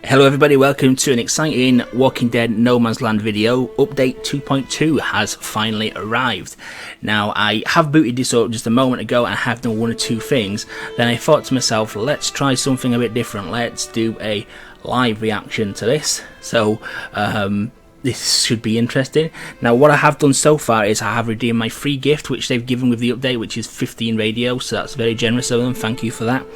Hello everybody, welcome to an exciting Walking Dead No Man's Land video. Update 2.2 has finally arrived. Now, I have booted this up just a moment ago and I have done one or two things. Then I thought to myself, let's try something a bit different. Let's do a live reaction to this. So, this should be interesting. Now, what I have done so far is I have redeemed my free gift, which they've given with the update, which is 15 radio. So that's very generous of them. Thank you for that.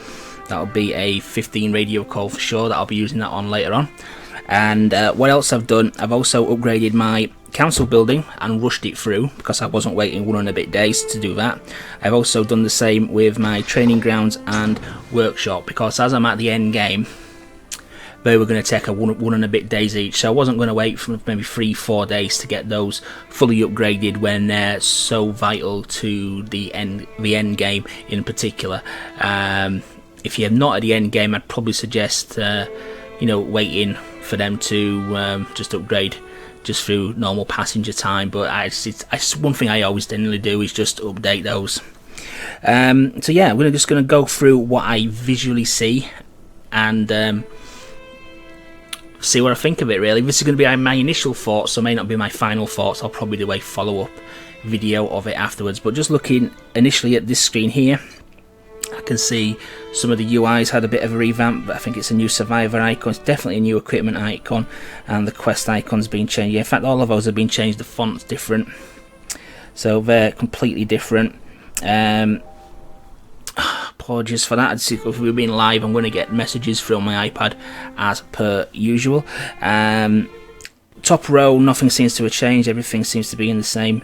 That'll be a 15 radio call for sure that I'll be using that on later on. And what else I've done, I've also upgraded my council building and rushed it through because I wasn't waiting 1 and a bit days to do that. I've also done the same with my training grounds and workshop because as I'm at the end game, they were going to take a 1 and a bit days each, so I wasn't going to wait for maybe 3-4 days to get those fully upgraded when they're so vital to the end game in particular. If you're not at the end game, I'd probably suggest waiting for them to just upgrade just through normal passenger time. But one thing I always generally do is just update those. So yeah, we're just going to go through what I visually see and see what I think of it. Really, this is going to be my initial thoughts, so it may not be my final thoughts. I'll probably do a follow-up video of it afterwards. But just looking initially at this screen here, I can see some of the UIs had a bit of a revamp, but I think it's a new survivor icon. It's definitely a new equipment icon, and the quest icon's been changed. Yeah, in fact, all of those have been changed. The font's different, so they're completely different. Apologies for that. If we've been live, I'm going to get messages from my iPad as per usual. Top row, nothing seems to have changed. Everything seems to be in the same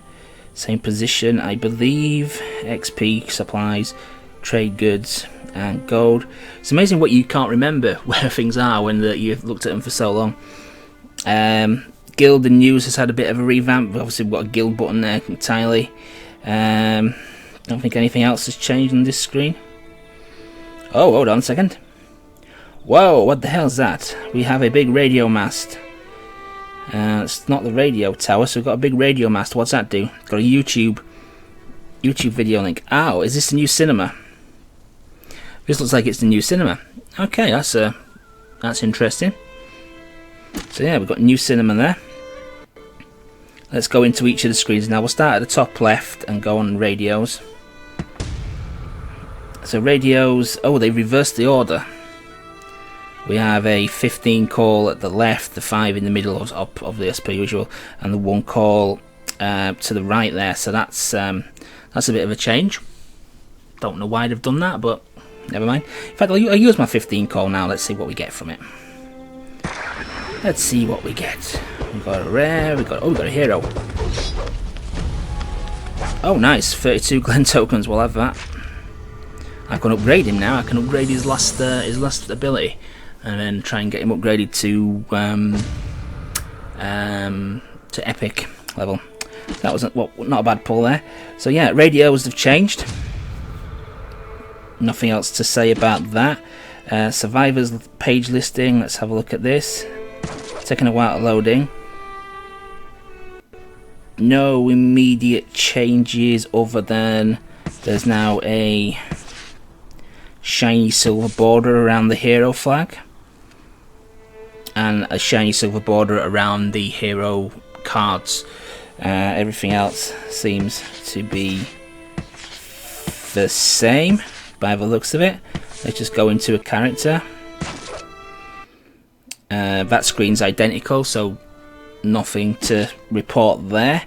position, I believe. XP, supplies, trade goods and gold. It's amazing what you can't remember where things are when you've looked at them for so long. Guild and news has had a bit of a revamp. Obviously we've got a guild button there entirely. Don't think anything else has changed on this screen. Oh, hold on a second. Whoa, what the hell is that? We have a big radio mast. It's not the radio tower, so we've got a big radio mast. What's that do? Got a YouTube video link. Oh, is this the new cinema? This looks like it's the new cinema. Okay, that's interesting. So yeah, we've got new cinema there. Let's go into each of the screens now. We'll start at the top left and go on radios. So radios, oh, they reversed the order. We have a 15 call at the left, the 5 in the middle of the as per usual, and the 1 call to the right there. So that's a bit of a change. Don't know why they've done that, but never mind. In fact, I'll use my 15 call now. Let's see what we get from it. Let's see what we get. We've got a rare. We've got a hero. Oh, nice. 32 Glen tokens. We'll have that. I can upgrade him now. I can upgrade his last ability, and then try and get him upgraded to epic level. That wasn't not a bad pull there. So yeah, radios have changed. Nothing else to say about that. Survivors page listing. Let's have a look at this. Taking a while loading. No immediate changes other than there's now a shiny silver border around the hero flag and a shiny silver border around the hero cards. Everything else seems to be the same by the looks of it. Let's just go into a character. That screen's identical, so nothing to report there.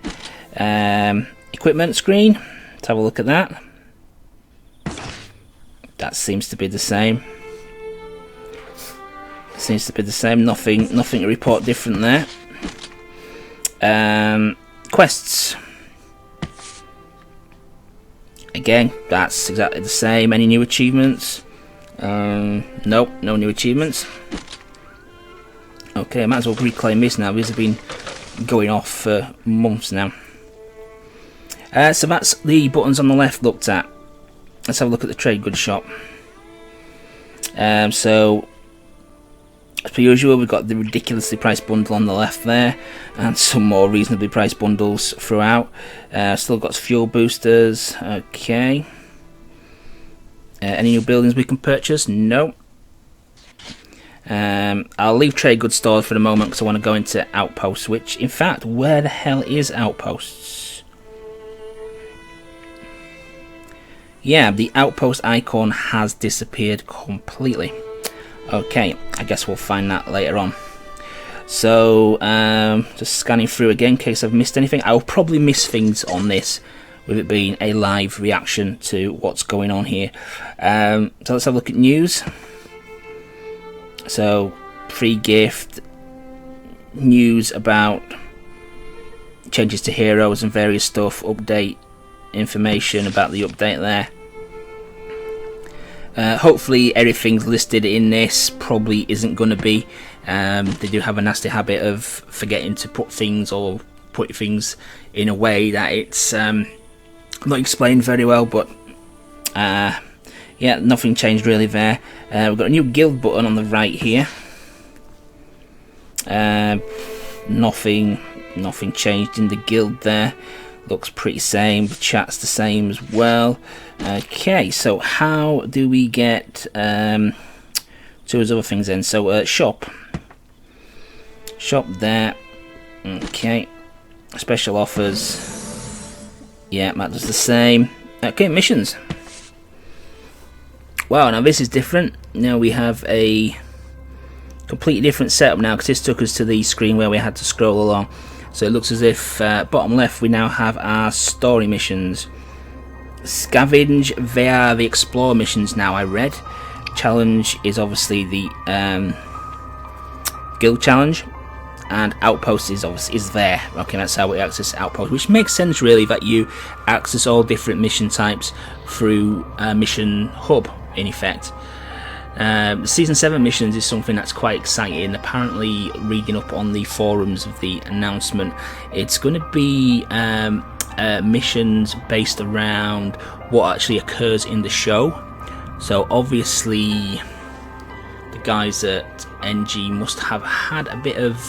Equipment screen, let's have a look at that. That seems to be the same. Nothing to report different there. Quests. Again, that's exactly the same. Any new achievements? Nope, no new achievements. Okay, I might as well reclaim this now. These have been going off for months now. So that's the buttons on the left looked at. Let's have a look at the trade goods shop. So, as per usual, we've got the ridiculously priced bundle on the left there, and some more reasonably priced bundles throughout. Still got fuel boosters. Okay. Any new buildings we can purchase? No. I'll leave trade goods stored for the moment because I want to go into outposts, which, in fact, where the hell is outposts? Yeah, the outpost icon has disappeared completely. Okay, I guess we'll find that later on. So, just scanning through again in case I've missed anything. I'll probably miss things on this, with it being a live reaction to what's going on here. So let's have a look at news. So, free gift, news about changes to heroes and various stuff, update information about the update there. Hopefully everything's listed in this, probably isn't going to be. They do have a nasty habit of forgetting to put things or put things in a way that it's not explained very well, but yeah, nothing changed really there. We've got a new guild button on the right here. Nothing changed in the guild there. Looks pretty same. The chat's the same as well. Okay, so how do we get to those other things then? So shop there. Okay, special offers. Yeah, that does the same. Okay, missions. Wow, now this is different. Now we have a completely different setup now, because this took us to the screen where we had to scroll along. So it looks as if bottom left we now have our story missions. Scavenge, they are the explore missions now, I read. Challenge is obviously the guild challenge, and outpost is obviously there. Okay, that's how we access outpost, which makes sense really, that you access all different mission types through mission hub in effect. Season 7 missions is something that's quite exciting. Apparently, reading up on the forums of the announcement, it's going to be missions based around what actually occurs in the show. So obviously the guys at NG must have had a bit of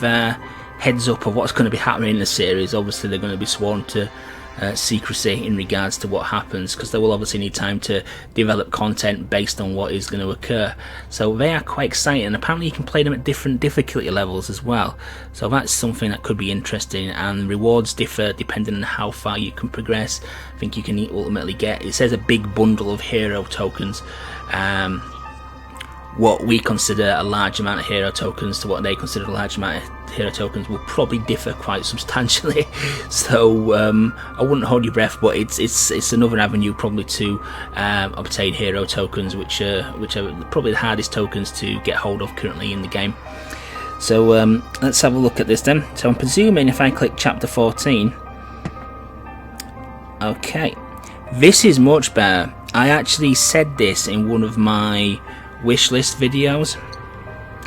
heads up of what's going to be happening in the series. Obviously they're going to be sworn to secrecy in regards to what happens, because they will obviously need time to develop content based on what is going to occur. So they are quite exciting, and apparently you can play them at different difficulty levels as well. So that's something that could be interesting, and rewards differ depending on how far you can progress. I think you can ultimately get, it says, a big bundle of hero tokens. What we consider a large amount of hero tokens to what they consider a large amount of hero tokens will probably differ quite substantially. So I wouldn't hold your breath, but it's another avenue probably to obtain hero tokens, which are probably the hardest tokens to get hold of currently in the game. So let's have a look at this then. So I'm presuming if I click chapter 14, okay, this is much better. I actually said this in one of my wishlist videos,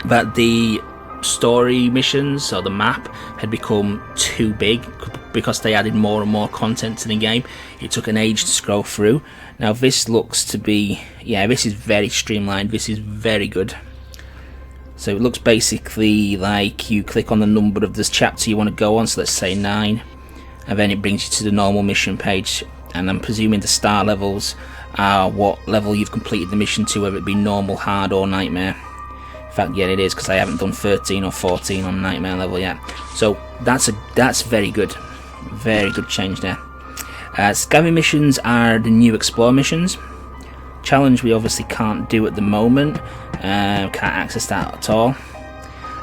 that the story missions or the map had become too big because they added more and more content to the game. It took an age to scroll through. Now this looks to be, yeah, this is very streamlined. This is very good. So it looks basically like you click on the number of this chapter you want to go on, so let's say 9, and then it brings you to the normal mission page. And I'm presuming the star levels are what level you've completed the mission to, whether it be normal, hard or nightmare. In fact, yeah, it is, because I haven't done 13 or 14 on nightmare level yet. So that's very good change there. Scavenge missions are the new explore missions. Challenge we obviously can't do at the moment, can't access that at all.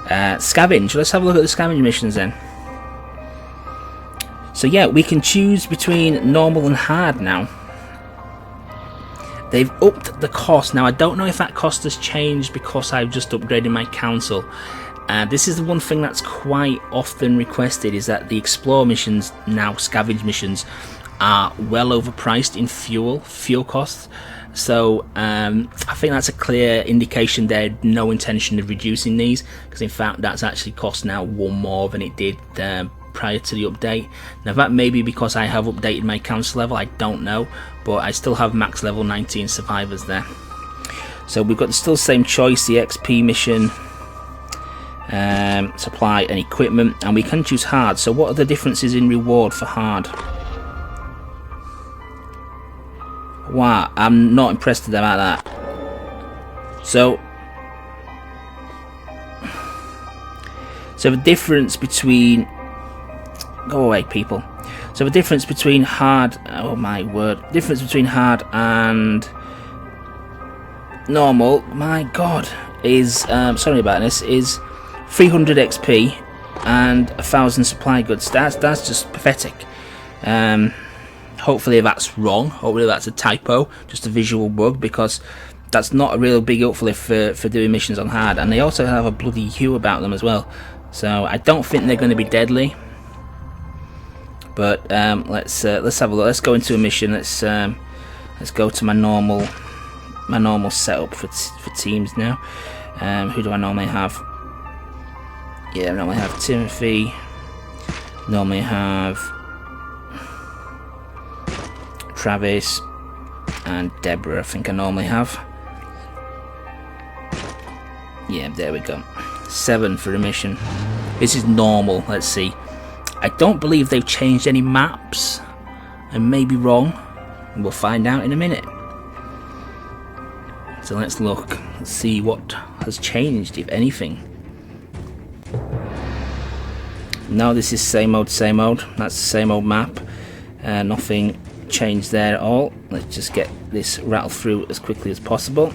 Scavenge, let's have a look at the scavenge missions then. So yeah, we can choose between normal and hard now. They've upped the cost. Now I don't know if that cost has changed because I've just upgraded my council. This is the one thing that's quite often requested, is that the explore missions, now scavenge missions, are well overpriced in fuel costs. So I think that's a clear indication there's no intention of reducing these, because in fact that's actually cost now 1 more than it did prior to the update. Now that may be because I have updated my council level, I don't know, but I still have max level 19 survivors there. So we've got still the same choice, the XP mission, supply and equipment, and we can choose hard. So what are the differences in reward for hard? Wow, I'm not impressed about that. So So the difference between... Go away, people. So the difference between hard... Oh my word. Difference between hard and normal, my god, is... sorry about this, is 300 XP and 1,000 supply goods. That's just pathetic. Hopefully that's wrong. Hopefully that's a typo, just a visual bug, because that's not a real big uplift for doing missions on hard. And they also have a bloody hue about them as well. So I don't think they're going to be deadly. But let's have a look. Let's go into a mission. Let's go to my normal setup for teams now. Who do I normally have? Yeah, I normally have Timothy. Normally have Travis and Deborah. I think I normally have. Yeah, there we go. 7 for the mission. This is normal. Let's see. I don't believe they've changed any maps. I may be wrong. We'll find out in a minute. So let's look. Let's see what has changed, if anything. No, this is same old, same old. That's the same old map. Nothing changed there at all. Let's just get this rattled through as quickly as possible.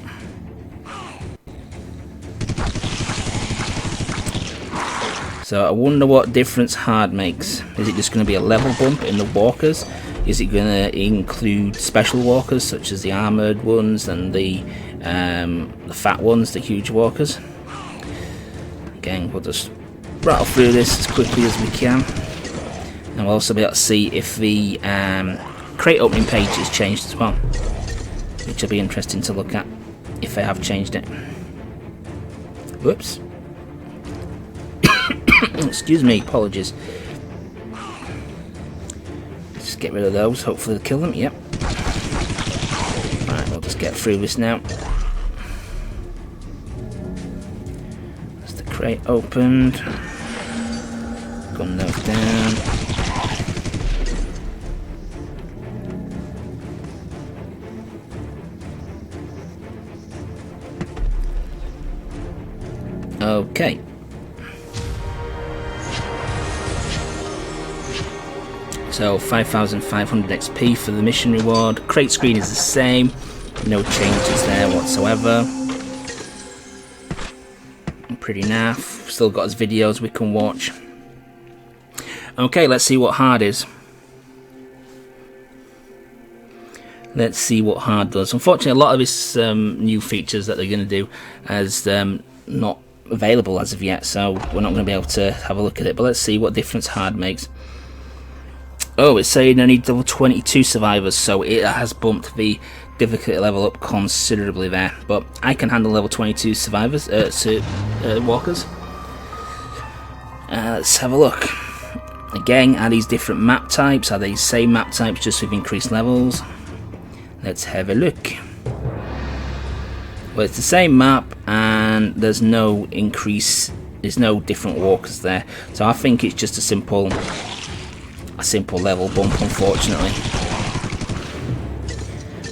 So I wonder what difference hard makes. Is it just going to be a level bump in the walkers? Is it going to include special walkers such as the armoured ones and the fat ones, the huge walkers? Again, we'll just rattle through this as quickly as we can. And we'll also be able to see if the crate opening page has changed as well, which will be interesting to look at if they have changed it. Whoops. Excuse me, apologies. Just get rid of those, hopefully they'll kill them, yep. Right, we'll just get through this now. That's the crate opened. Gun those down. Okay. So 5,500 XP for the mission reward. Crate screen is the same. No changes there whatsoever. Pretty naff. Still got his videos we can watch. Okay, let's see what hard is. Let's see what hard does. Unfortunately, a lot of this new features that they're going to do is not available as of yet, so we're not going to be able to have a look at it. But let's see what difference hard makes. Oh, it's saying I need level 22 survivors, so it has bumped the difficulty level up considerably there. But I can handle level 22 survivors, walkers. Let's have a look. Again, are these different map types? Are they same map types just with increased levels? Let's have a look. Well, it's the same map, and there's no increase. There's no different walkers there, so I think it's just a simple level bump, unfortunately.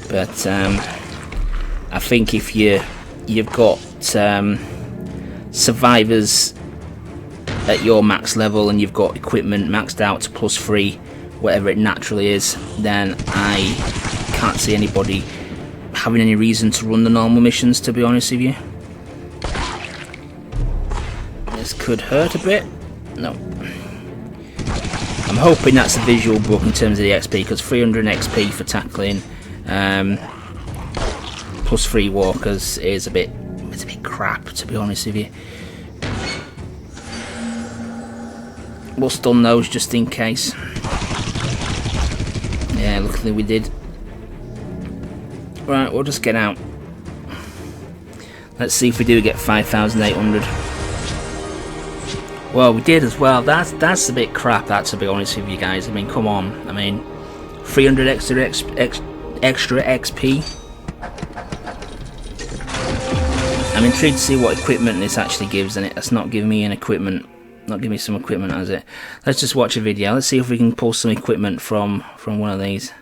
But I think if you've got survivors at your max level and you've got equipment maxed out to +3, whatever it naturally is, then I can't see anybody having any reason to run the normal missions, to be honest with you. This could hurt a bit. No. I'm hoping that's a visual bug in terms of the XP, because 300 XP for tackling +3 walkers is a bit crap, to be honest with you. We'll stun those just in case. Yeah, luckily we did. Right, we'll just get out. Let's see if we do get 5,800. Well, we did as well. That's a bit crap, that, to be honest with you guys. I mean, come on. I mean, 300 extra XP. I'm intrigued to see what equipment this actually gives, and it's not giving me an equipment. Not giving me some equipment, has it? Let's just watch a video. Let's see if we can pull some equipment from one of these.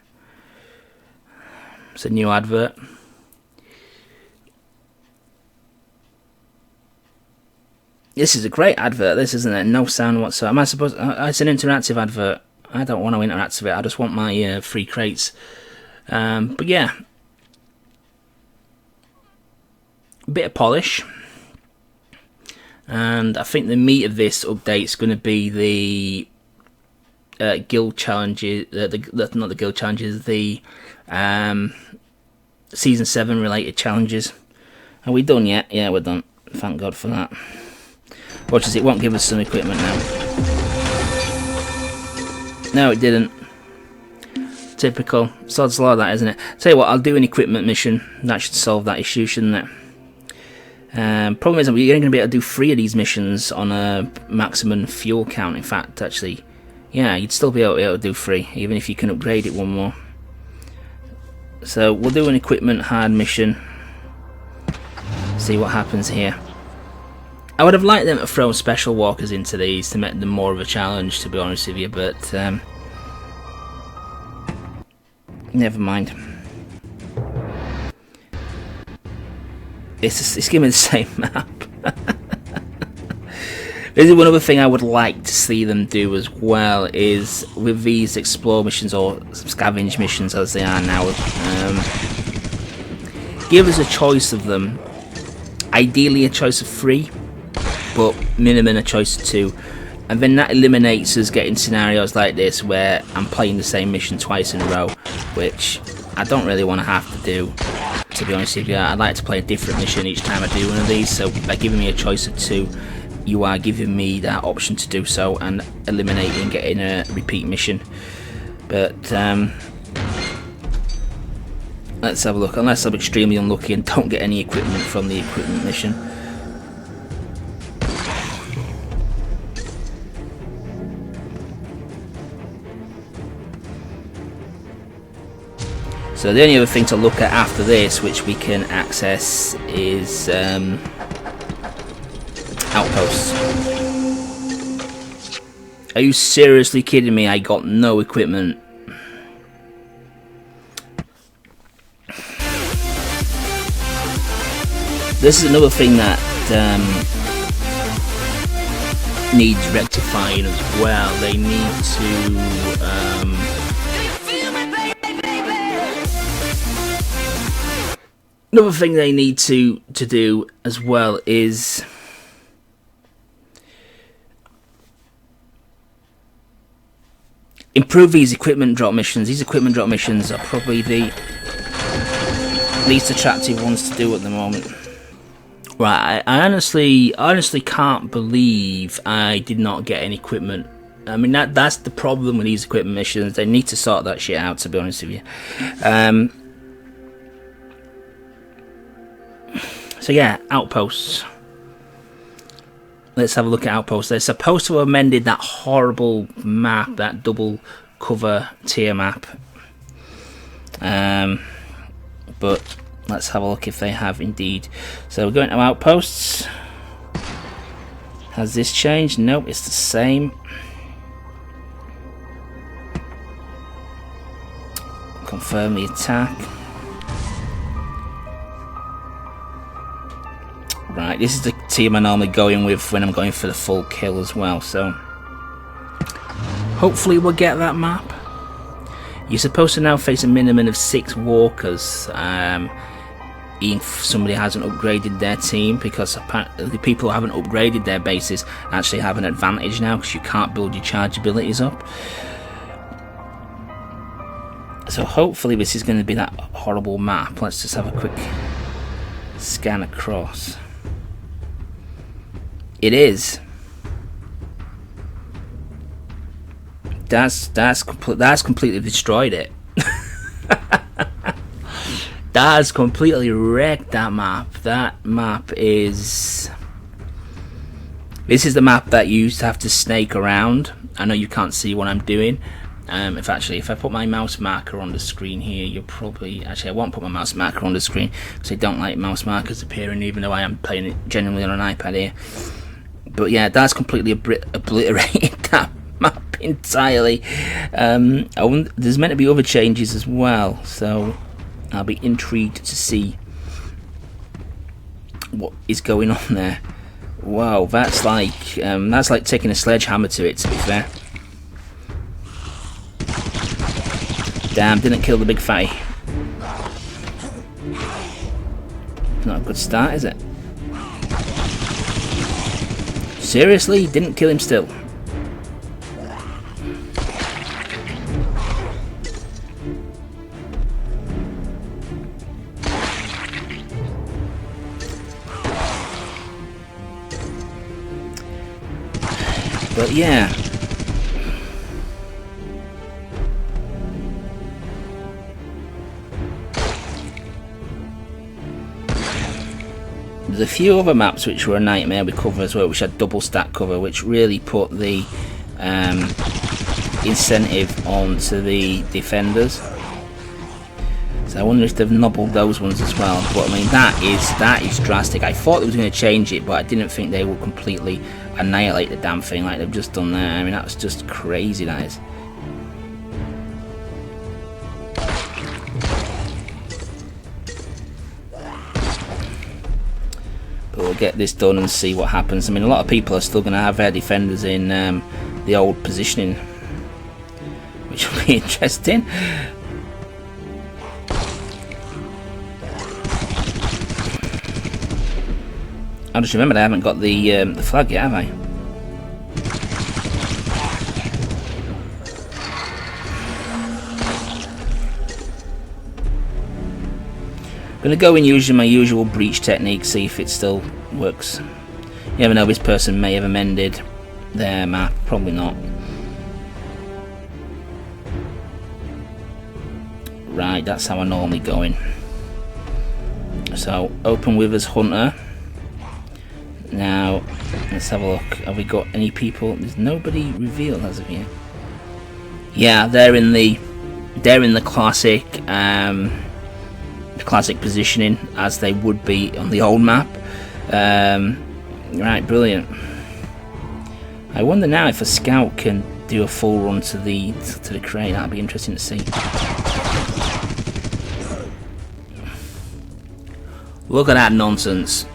It's a new advert. This is a great advert, this, isn't it? No sound whatsoever. Am I supposed... it's an interactive advert. I don't want to interact with it. I just want my free crates. But yeah. A bit of polish. And I think the meat of this update is going to be the guild challenges. Not the guild challenges. The Season 7 related challenges. Are we done yet? Yeah, we're done. Thank God for that. Watch as it won't give us some equipment now. No, it didn't. Typical. Sod's law, that, isn't it? Tell you what, I'll do an equipment mission. That should solve that issue, shouldn't it? Problem is, you're only going to be able to do 3 of these missions on a maximum fuel count. In fact, actually, yeah, you'd still be able to do 3, even if you can upgrade it 1 more. So we'll do an equipment hard mission. See what happens here. I would have liked them to throw special walkers into these to make them more of a challenge, to be honest with you, but never mind. It's giving me the same map. This is one other thing I would like to see them do as well, is with these explore missions, or scavenge missions as they are now, give us a choice of them. Ideally a choice of 3, but minimum a choice of 2. And then that eliminates us getting scenarios like this where I'm playing the same mission twice in a row, which I don't really want to have to do, to be honest with you. I'd like to play a different mission each time I do one of these, so by giving me a choice of 2, you are giving me that option to do so and eliminating getting a repeat mission. But let's have a look, unless I'm extremely unlucky and don't get any equipment from the equipment mission. So the only other thing to look at after this, which we can access, is outposts. Are you seriously kidding me? I got no equipment. This is another thing that needs rectifying as well. They need to another thing they need to do as well is improve these equipment drop missions. These equipment drop missions are probably the least attractive ones to do at the moment. Right, I honestly can't believe I did not get any equipment. I mean, that's the problem with these equipment missions. They need to sort that shit out, to be honest with you. So yeah, outposts. Let's have a look at outposts. They're supposed to have amended that horrible map, that double cover tier map. But let's have a look if they have indeed. So we're going to outposts. Has this changed? Nope, it's the same. Confirm the attack. Right, this is the team I normally go in with when I'm going for the full kill as well, so hopefully we'll get that map. You're supposed to now face a minimum of 6 walkers, even if somebody hasn't upgraded their team, because apparently the people who haven't upgraded their bases actually have an advantage now, because you can't build your charge abilities up. So hopefully this is going to be that horrible map. Let's just have a quick scan across. It is. That's completely destroyed it. That's completely wrecked that map. That map is... This is the map that you used to have to snake around. I know you can't see what I'm doing. If I put my mouse marker on the screen here, you'll probably... Actually, I won't put my mouse marker on the screen, because I don't like mouse markers appearing, even though I am playing it genuinely on an iPad here. But yeah, that's completely obliterated that map entirely. There's meant to be other changes as well, so I'll be intrigued to see what is going on there. Wow, that's like taking a sledgehammer to it, to be fair. Damn, didn't kill the big fatty. Not a good start, is it? Seriously, didn't kill him still. But yeah. There's a few other maps which were a nightmare with cover as well, which had double stack cover, which really put the incentive onto the defenders. So I wonder if they've nobbled those ones as well. But I mean, that is drastic. I thought they was going to change it, but I didn't think they would completely annihilate the damn thing like they've just done there. I mean, that's just crazy, that is. But we'll get this done and see what happens. I mean, a lot of people are still going to have their defenders in the old positioning, which will be interesting. I just remembered I haven't got the flag yet, have I? I'm gonna go in using my usual breach technique, see if it still works. You never know, this person may have amended their map, probably not. Right, that's how I normally go in. So, open with as Hunter. Now, let's have a look. Have we got any people? There's nobody revealed as of yet. Yeah, they're in the classic positioning as they would be on the old map. Right, brilliant. I wonder now if a scout can do a full run to the crate. That'd be interesting to see. Look at that nonsense.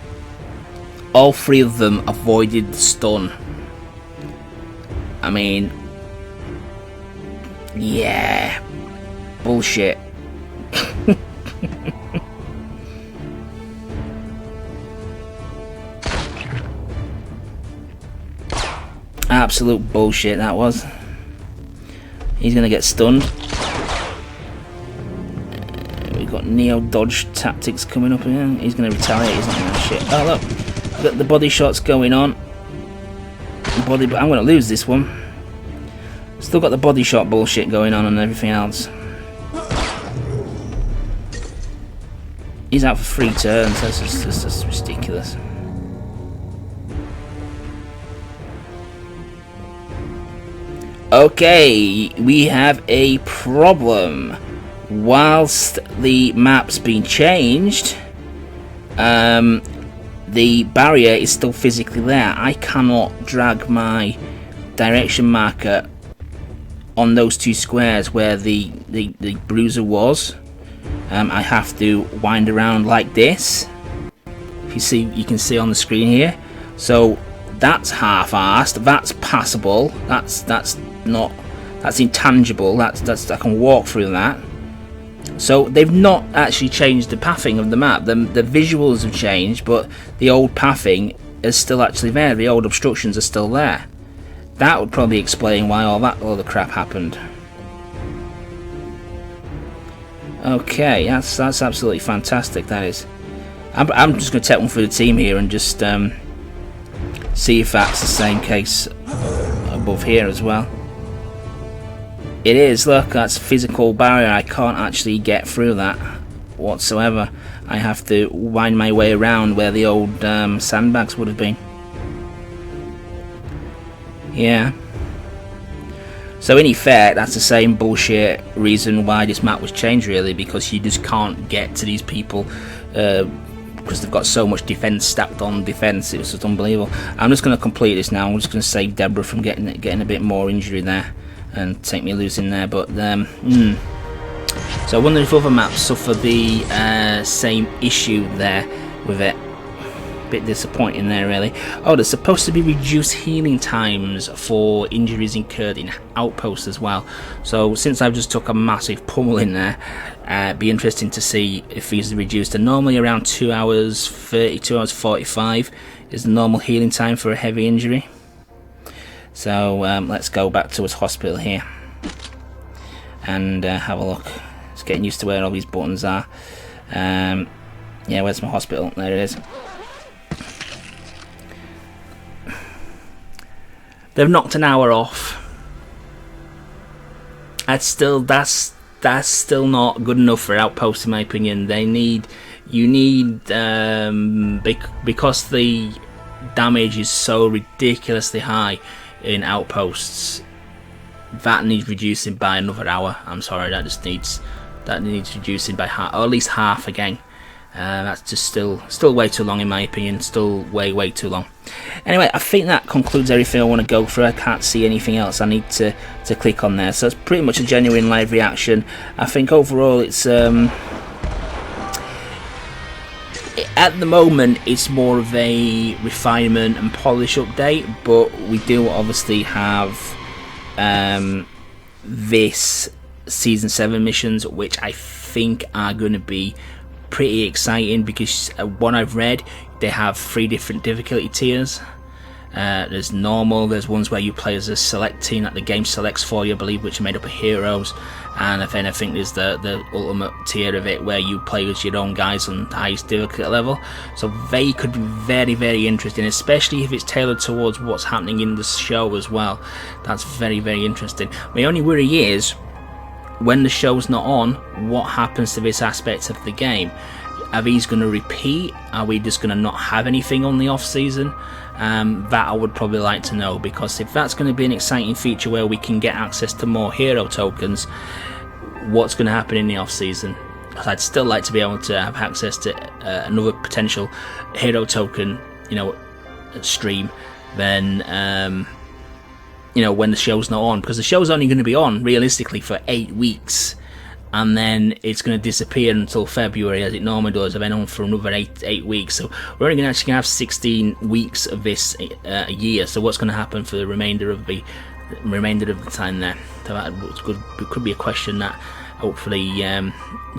All three of them avoided the stun. I mean, yeah, bullshit. Absolute bullshit that was. He's gonna get stunned. We've got Neo dodge tactics coming up here. He's gonna retaliate, isn't he? Oh, shit. Oh look. Got the body shots going on. I'm going to lose this one. Still got the body shot bullshit going on and everything else. He's out for 3 turns. That's just ridiculous. Okay, we have a problem. Whilst the map's been changed, the barrier is still physically there. I cannot drag my direction marker on those 2 squares where the bruiser was. I have to wind around like this. If you can see on the screen here. So that's half-arsed. That's passable. That's intangible. I can walk through that. So they've not actually changed the pathing of the map. The visuals have changed, but the old pathing is still actually there. The old obstructions are still there. That would probably explain why all the crap happened. Okay, that's absolutely fantastic. That is. I'm just going to take one for the team here and just see if that's the same case above here as well. It is, look, that's a physical barrier. I can't actually get through that whatsoever. I have to wind my way around where the old sandbags would have been. Yeah. So in effect, that's the same bullshit reason why this map was changed, really, because you just can't get to these people because they've got so much defense stacked on defense. It was just unbelievable. I'm just going to complete this now. I'm just going to save Deborah from getting a bit more injury there and take me losing there. But so I wonder if other maps suffer the same issue there with it. Bit disappointing there, really. Oh, there's supposed to be reduced healing times for injuries incurred in Outposts as well. So since I've just took a massive pummel in there, it'd be interesting to see if these are reduced. And normally around 2 hours 30, 2 hours 45 is the normal healing time for a heavy injury. So let's go back to his hospital here and have a look. Just getting used to where all these buttons are. Yeah, where's my hospital? There it is. They've knocked an hour off. That's still not good enough for Outposts, in my opinion. You need because the damage is so ridiculously high in Outposts. That needs reducing by another hour. I'm sorry, that needs reducing by half, or at least half again. That's just still way too long, in my opinion. Still way too long. Anyway, I think that concludes everything I want to go through. I can't see anything else I need to click on there. So it's pretty much a genuine live reaction. I think overall it's at the moment it's more of a refinement and polish update, but we do obviously have this season 7 missions, which I think are going to be pretty exciting, because what I've read, they have 3 different difficulty tiers. There's normal, there's ones where you play as a select team that the game selects for you, I believe, which are made up of heroes, and then I think there's the ultimate tier of it where you play as your own guys on the highest difficulty level. So they could be very interesting, especially if it's tailored towards what's happening in the show as well. That's very interesting. My only worry is, when the show's not on, what happens to this aspect of the game? Are these going to repeat? Are we just going to not have anything on the off season? That I would probably like to know, because if that's going to be an exciting feature where we can get access to more hero tokens, what's going to happen in the off season? I'd still like to be able to have access to another potential hero token, stream, then when the show's not on, because the show's only going to be on realistically for 8 weeks, and then it's going to disappear until February, as it normally does, and then on for another 8 weeks. So we're only going to have 16 weeks of this a year. So what's going to happen for the remainder of the time there? So that could be a question that hopefully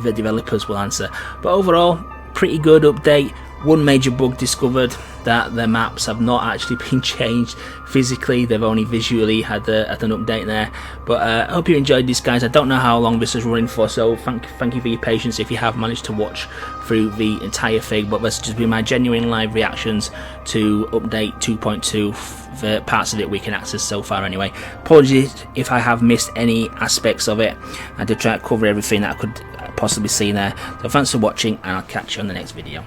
the developers will answer. But overall, pretty good update. One major bug discovered, that the maps have not actually been changed physically, they've only visually had an update there. But I hope you enjoyed this, guys. I don't know how long this is running for, so thank you for your patience if you have managed to watch through the entire thing. But this has just been my genuine live reactions to update 2.2, the parts of it we can access so far anyway. Apologies if I have missed any aspects of it. I did try to cover everything that I could possibly see there. So thanks for watching, and I'll catch you on the next video.